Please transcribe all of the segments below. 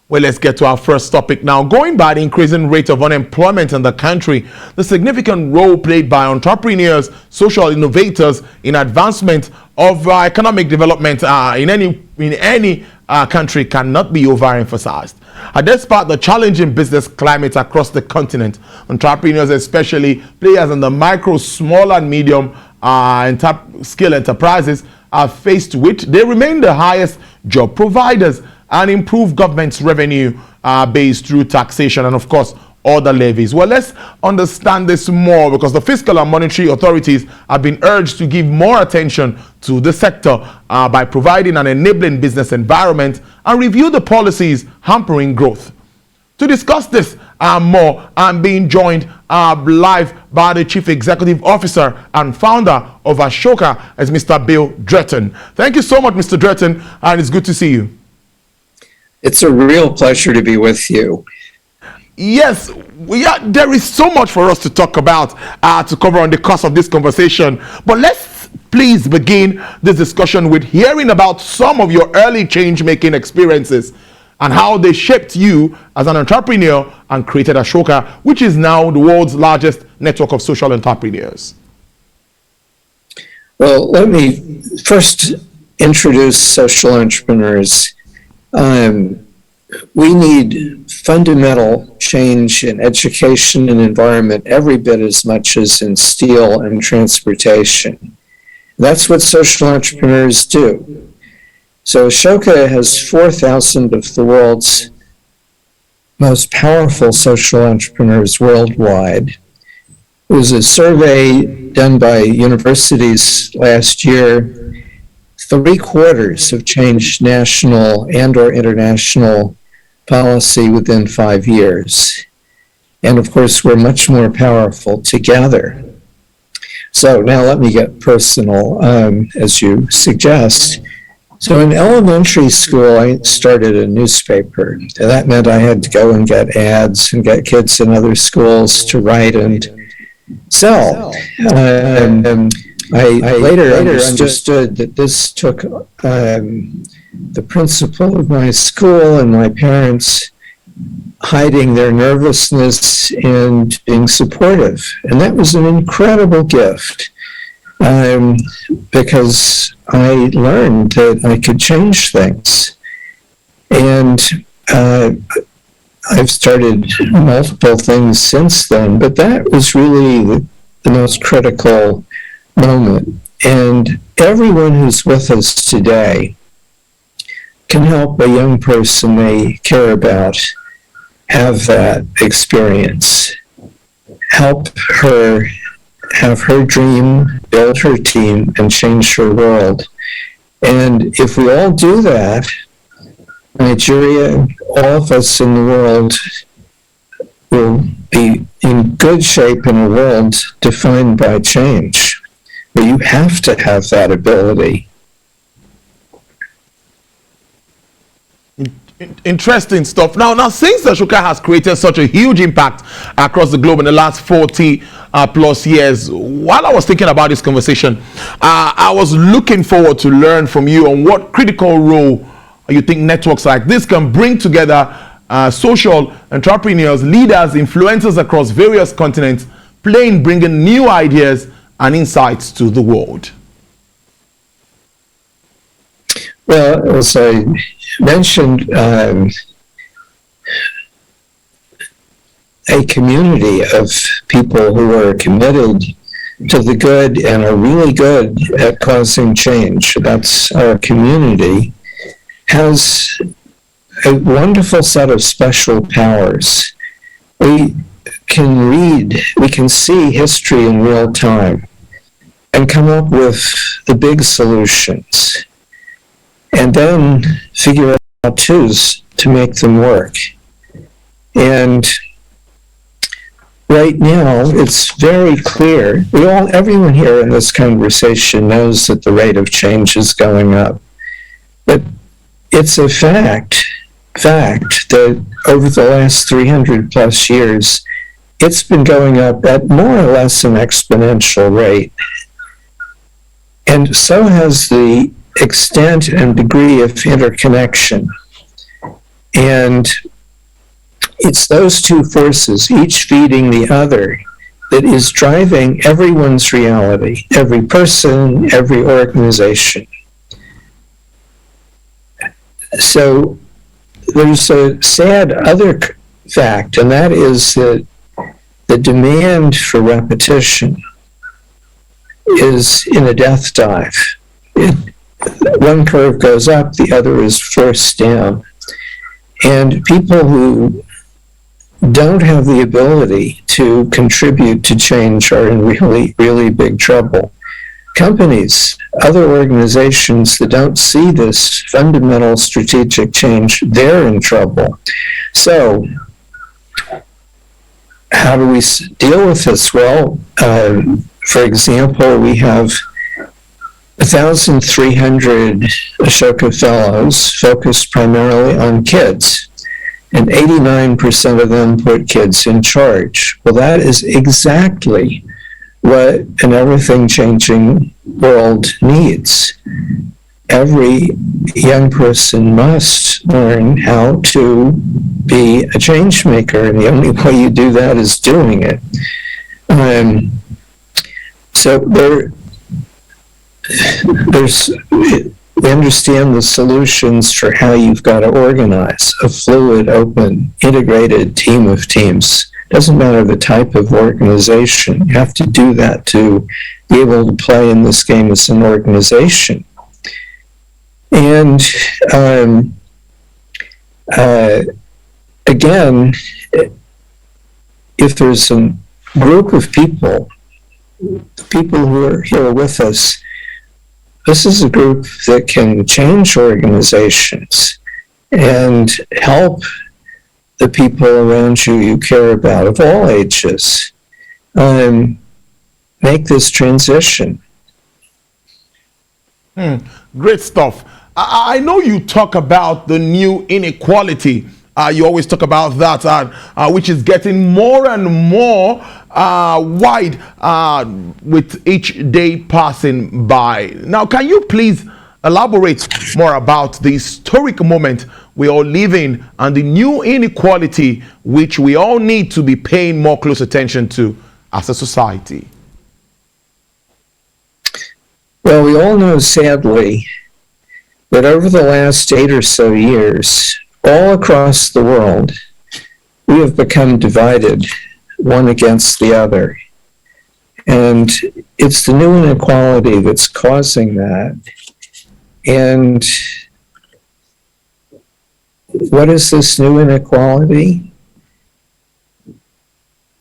Well, let's get to our first topic now. Going by the increasing rate of unemployment in the country, the significant role played by entrepreneurs, social innovators in advancement of economic development in any country cannot be overemphasized. Despite the challenging business climate across the continent, entrepreneurs, especially players in the micro, small and medium scale enterprises, are faced with, they remain the highest job providers and improve government's revenue base through taxation and, of course, other levies. Well, let's understand this more, because the fiscal and monetary authorities have been urged to give more attention to the sector by providing an enabling business environment and review the policies hampering growth. To discuss this more, I'm being joined live by the Chief Executive Officer and founder of Ashoka, as Mr. Bill Dretton. Thank you so much, Mr. Dretton, and it's good to see you. It's a real pleasure to be with you. Yes, there is so much for us to talk about, to cover on the course of this conversation. But let's please begin this discussion with hearing about some of your early change-making experiences and how they shaped you as an entrepreneur and created Ashoka, which is now the world's largest network of social entrepreneurs. Well, let me first introduce social entrepreneurs. We need fundamental change in education and environment every bit as much as in steel and transportation. That's what social entrepreneurs do. So Ashoka has 4,000 of the world's most powerful social entrepreneurs worldwide. It was a survey done by universities last year. 3/4 have changed national and or international policy within 5 years. And of course, we're much more powerful together. So now let me get personal, as you suggest. So in elementary school, I started a newspaper. And that meant I had to go and get ads and get kids in other schools to write and sell. I later understood that this took the principal of my school and my parents hiding their nervousness and being supportive. And that was an incredible gift, because I learned that I could change things. And I've started multiple things since then, but that was really the most critical moment. And everyone who's with us today can help a young person they care about have that experience. Help her have her dream, build her team, and change her world. And if we all do that, Nigeria, all of us in the world, will be in good shape in a world defined by change. But you have to have that ability. Interesting stuff. Now, since Ashoka has created such a huge impact across the globe in the last 40 plus years, while I was thinking about this conversation, I was looking forward to learn from you on what critical role you think networks like this can bring together social entrepreneurs, leaders, influencers across various continents, bringing new ideas and insights to the world. Well, as I mentioned, a community of people who are committed to the good and are really good at causing change, that's our community, has a wonderful set of special powers. We can read, we can see history in real time and come up with the big solutions, and then figure out how-tos to make them work. And right now, it's very clear, everyone here in this conversation knows that the rate of change is going up. But it's a fact that over the last 300 plus years, it's been going up at more or less an exponential rate. And so has the extent and degree of interconnection. And it's those two forces, each feeding the other, that is driving everyone's reality, every person, every organization. So there's a sad other fact, and that is that the demand for repetition is in a death dive. One curve goes up, the other is forced down. And people who don't have the ability to contribute to change are in really, really big trouble. Companies, other organizations that don't see this fundamental strategic change, they're in trouble. So, how do we deal with this? Well, for example, we have 1,300 Ashoka Fellows focused primarily on kids, and 89% of them put kids in charge. Well, that is exactly what an everything-changing world needs. Every young person must learn how to be a change maker, and the only way you do that is doing it. So we understand the solutions for how you've got to organize a fluid, open, integrated team of teams. Doesn't matter the type of organization. You have to do that to be able to play in this game as an organization. And again, if there's a group of people, the people who are here with us, this is a group that can change organizations and help the people around you you care about of all ages make this transition. Great stuff. I know you talk about the new inequality. You always talk about that, which is getting more and more wide with each day passing by. Now, can you please elaborate more about the historic moment we are living and the new inequality which we all need to be paying more close attention to as a society? Well, we all know, sadly, that over the last 8 or so years, all across the world, we have become divided, one against the other. And it's the new inequality that's causing that. And what is this new inequality?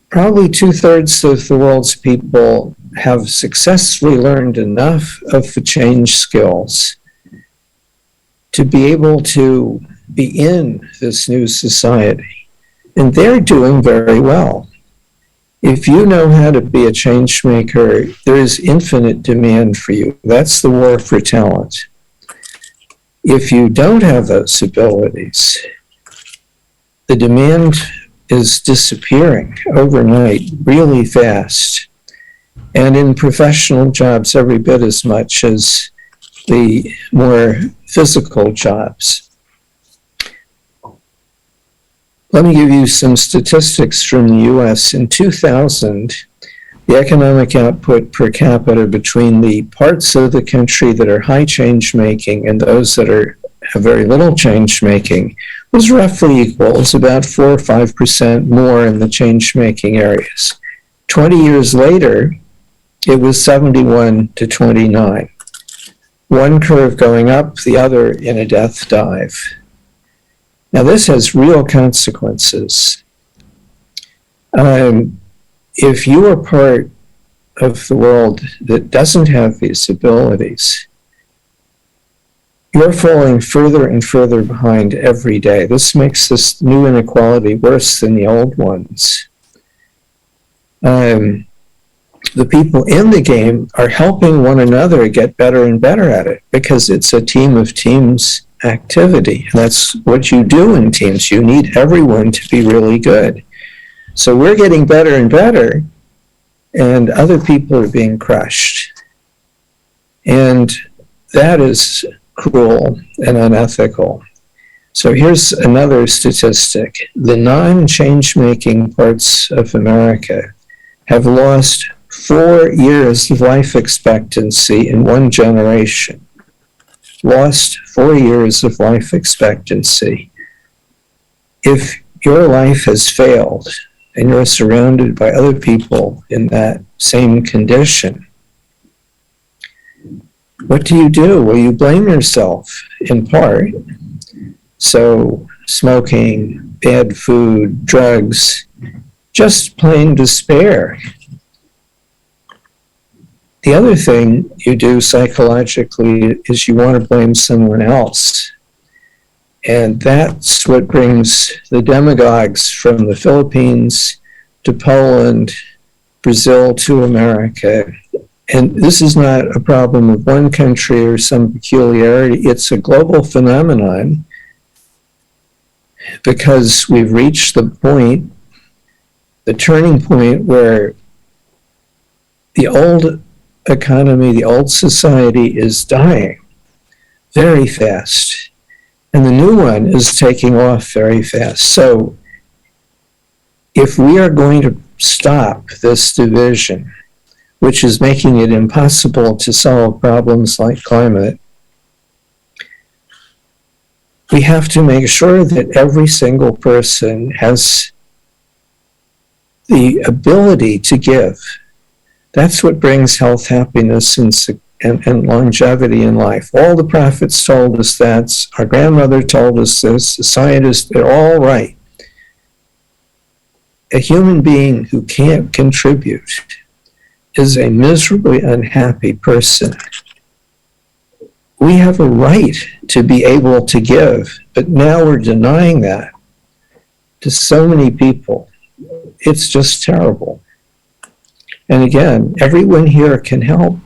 Probably 2/3 of the world's people have successfully learned enough of the change skills to be able to be in this new society. And they're doing very well. If you know how to be a change maker, there is infinite demand for you. That's the war for talent. If you don't have those abilities, the demand is disappearing overnight really fast. And in professional jobs, every bit as much as the more physical jobs. Let me give you some statistics from the US. In 2000, the economic output per capita between the parts of the country that are high change making and those that have very little change making was roughly equal. It's about 4 or 5% more in the change making areas. 20 years later, it was 71 to 29. One curve going up, the other in a death dive. Now, this has real consequences. If you are part of the world that doesn't have these abilities, you're falling further and further behind every day. This makes this new inequality worse than the old ones. The people in the game are helping one another get better and better at it because it's a team of teams activity. That's what you do in teams. You need everyone to be really good. So we're getting better and better, and other people are being crushed. And that is cruel and unethical. So here's another statistic. The non-change-making parts of America have lost 4 years of life expectancy in one generation. Lost 4 years of life expectancy. If your life has failed and you're surrounded by other people in that same condition, what do? Well, you blame yourself in part. So smoking, bad food, drugs, just plain despair. The other thing you do psychologically is you want to blame someone else. And that's what brings the demagogues from the Philippines to Poland, Brazil to America. And this is not a problem of one country or some peculiarity. It's a global phenomenon because we've reached the point, the turning point where the old economy, the old society is dying very fast. And the new one is taking off very fast. So if we are going to stop this division, which is making it impossible to solve problems like climate, we have to make sure that every single person has the ability to give. That's what brings health, happiness, and longevity in life. All the prophets told us that. Our grandmother told us this. The scientists, they're all right. A human being who can't contribute is a miserably unhappy person. We have a right to be able to give, but now we're denying that to so many people. It's just terrible. And again, everyone here can help.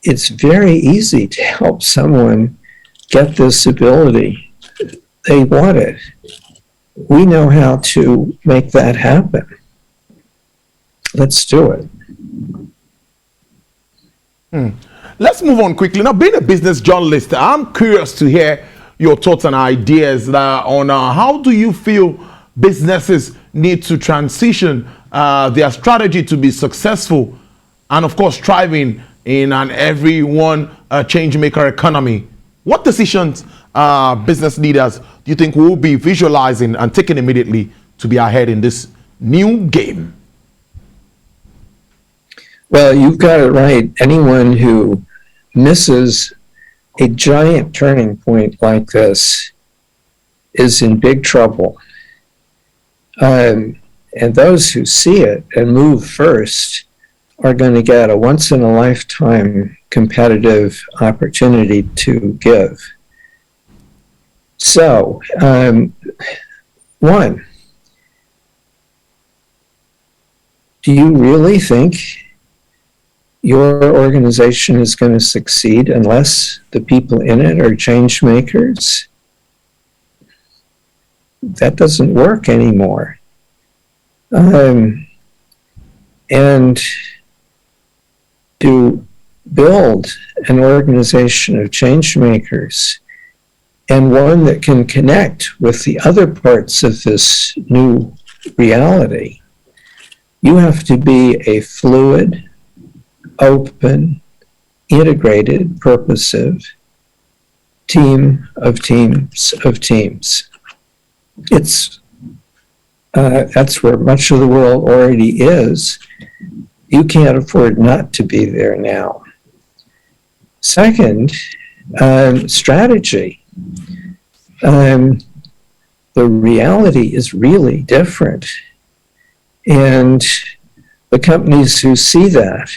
It's very easy to help someone get this ability. They want it. We know how to make that happen. Let's do it. Let's move on quickly. Now, being a business journalist, I'm curious to hear your thoughts and ideas on how do you feel businesses need to transition their strategy to be successful and, of course, thriving in an everyone change maker economy. What decisions business leaders do you think will be visualizing and taking immediately to be ahead in this new game? Well, you've got it right. Anyone who misses a giant turning point like this is in big trouble. And those who see it and move first are going to get a once-in-a-lifetime competitive opportunity to give. So, one, do you really think your organization is going to succeed unless the people in it are change makers? That doesn't work anymore. And to build an organization of change makers and one that can connect with the other parts of this new reality, you have to be a fluid, open, integrated, purposive team of teams of teams. That's where much of the world already is. You can't afford not to be there now. Second, strategy. The reality is really different. And the companies who see that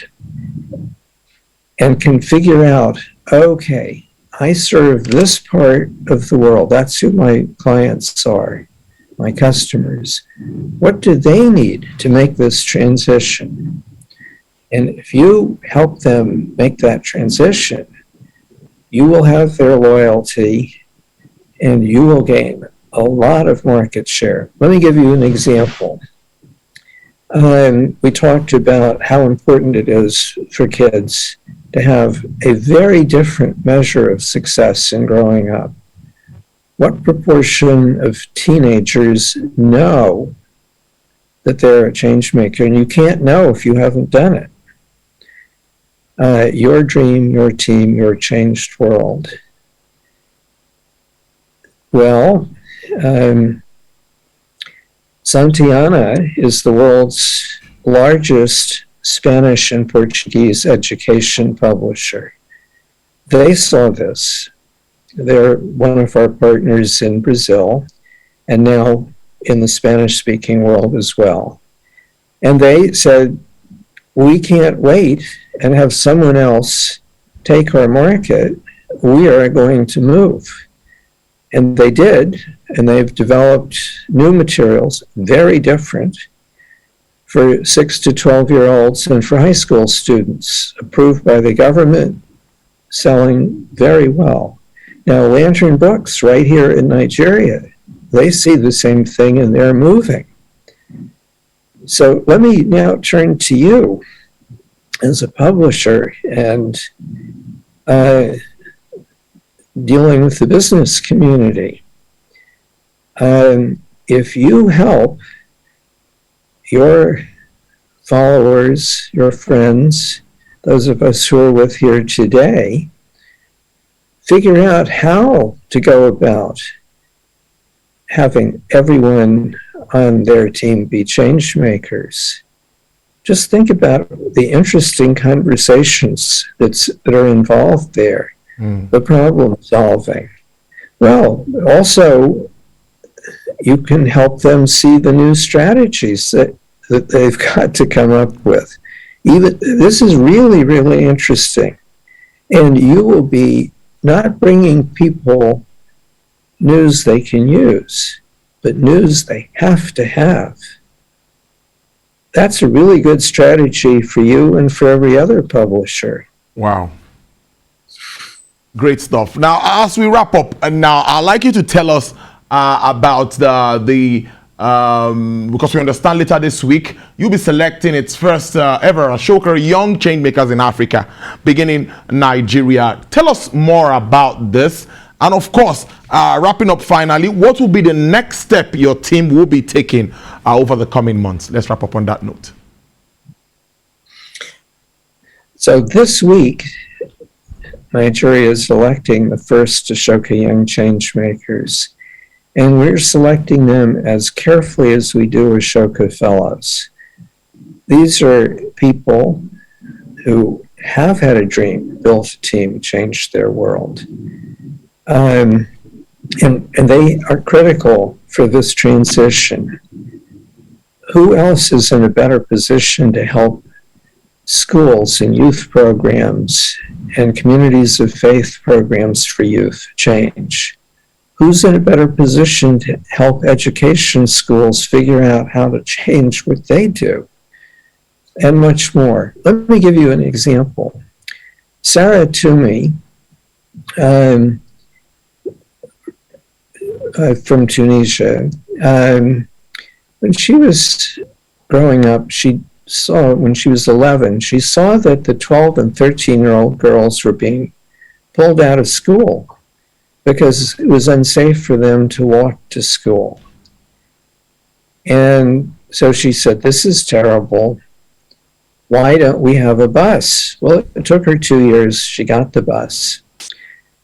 and can figure out, okay, I serve this part of the world. That's who my clients are, my customers. What do they need to make this transition? And if you help them make that transition, you will have their loyalty and you will gain a lot of market share. Let me give you an example. We talked about how important it is for kids to have a very different measure of success in growing up. What proportion of teenagers know that they're a change maker? And you can't know if you haven't done it. Your dream, your team, your changed world. Well, Santillana is the world's largest Spanish and Portuguese education publisher. They saw this. They're one of our partners in Brazil and now in the Spanish-speaking world as well. And they said, we can't wait and have someone else take our market. We are going to move. And they did, and they've developed new materials, very different, for 6 to 12-year-olds and for high school students, approved by the government, selling very well. Now, Lantern Books, right here in Nigeria, they see the same thing and they're moving. So let me now turn to you as a publisher and dealing with the business community. If you help your followers, your friends, those of us who are with here today, figure out how to go about having everyone on their team be change makers. Just think about the interesting conversations that are involved there, the problem solving. Well, also, you can help them see the new strategies that they've got to come up with. Even this is really, really interesting. And you will be not bringing people news they can use, but news they have to have. That's a really good strategy for you and for every other publisher. Wow. Great stuff. Now, as we wrap up, now I'd like you to tell us about the because we understand later this week, you'll be selecting its first ever Ashoka Young Changemakers in Africa, beginning Nigeria. Tell us more about this. And of course, wrapping up finally, what will be the next step your team will be taking over the coming months? Let's wrap up on that note. So this week, Nigeria is selecting the first Ashoka Young Changemakers. And we're selecting them as carefully as we do Ashoka Fellows. These are people who have had a dream, built a team, changed their world. And they are critical for this transition. Who else is in a better position to help schools and youth programs and communities of faith programs for youth change? Who's in a better position to help education schools figure out how to change what they do? And much more. Let me give you an example. Sarah Toomey, from Tunisia, when she was growing up, she saw, when she was 11, she saw that the 12 and 13-year-old girls were being pulled out of school because it was unsafe for them to walk to school. And so she said, this is terrible. Why don't we have a bus? Well, it took her 2 years. She got the bus.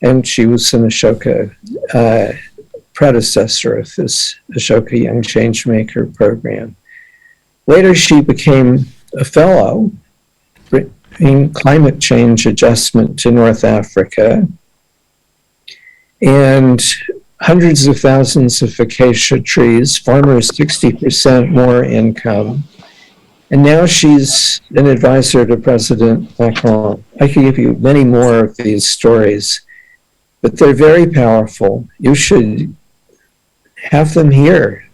And she was an Ashoka predecessor of this Ashoka Young Changemaker program. Later, she became a fellow in climate change adjustment to North Africa, and hundreds of thousands of acacia trees, farmers 60% more income. And now she's an advisor to President Macron. I could give you many more of these stories, but they're very powerful. You should have them here.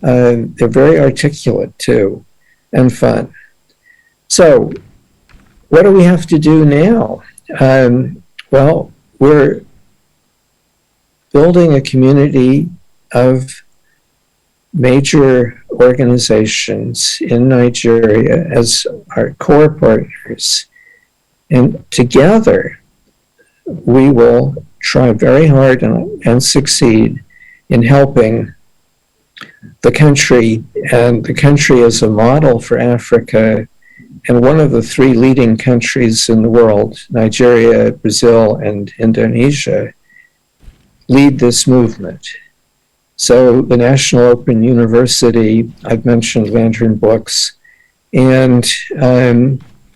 They're very articulate too, and fun. So what do we have to do now? Well, we're building a community of major organizations in Nigeria as our core partners. And together, we will try very hard and succeed in helping the country, and the country as a model for Africa, and one of the three leading countries in the world, Nigeria, Brazil, and Indonesia, lead this movement. So the National Open University, I've mentioned Lantern Books, and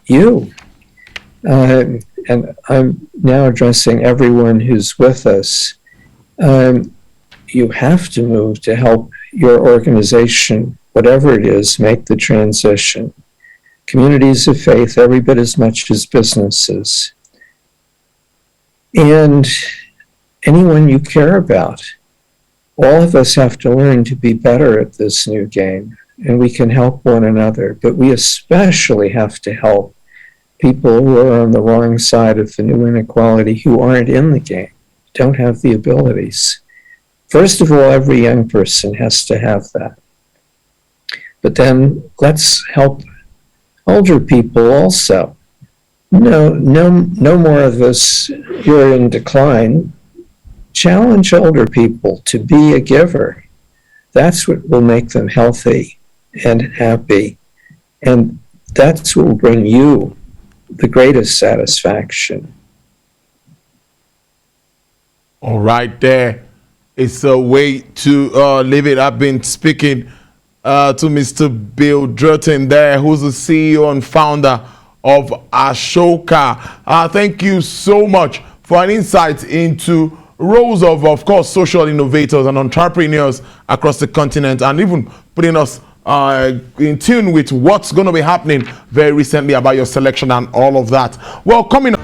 you. And I'm now addressing everyone who's with us. You have to move to help your organization, whatever it is, make the transition. Communities of faith, every bit as much as businesses. And anyone you care about. All of us have to learn to be better at this new game, and we can help one another, but we especially have to help people who are on the wrong side of the new inequality, who aren't in the game, don't have the abilities. First of all, every young person has to have that. But then let's help older people also. No more of this, you're in decline. Challenge older people to be a giver. That's what will make them healthy and happy. And that's what will bring you the greatest satisfaction. All right, there. It's a way to live it. I've been speaking to Mr. Bill Drutton there, who's the CEO and founder of Ashoka. Thank you so much for an insight into roles of course, social innovators and entrepreneurs across the continent, and even putting us in tune with what's going to be happening very recently about your selection and all of that. Well, coming up.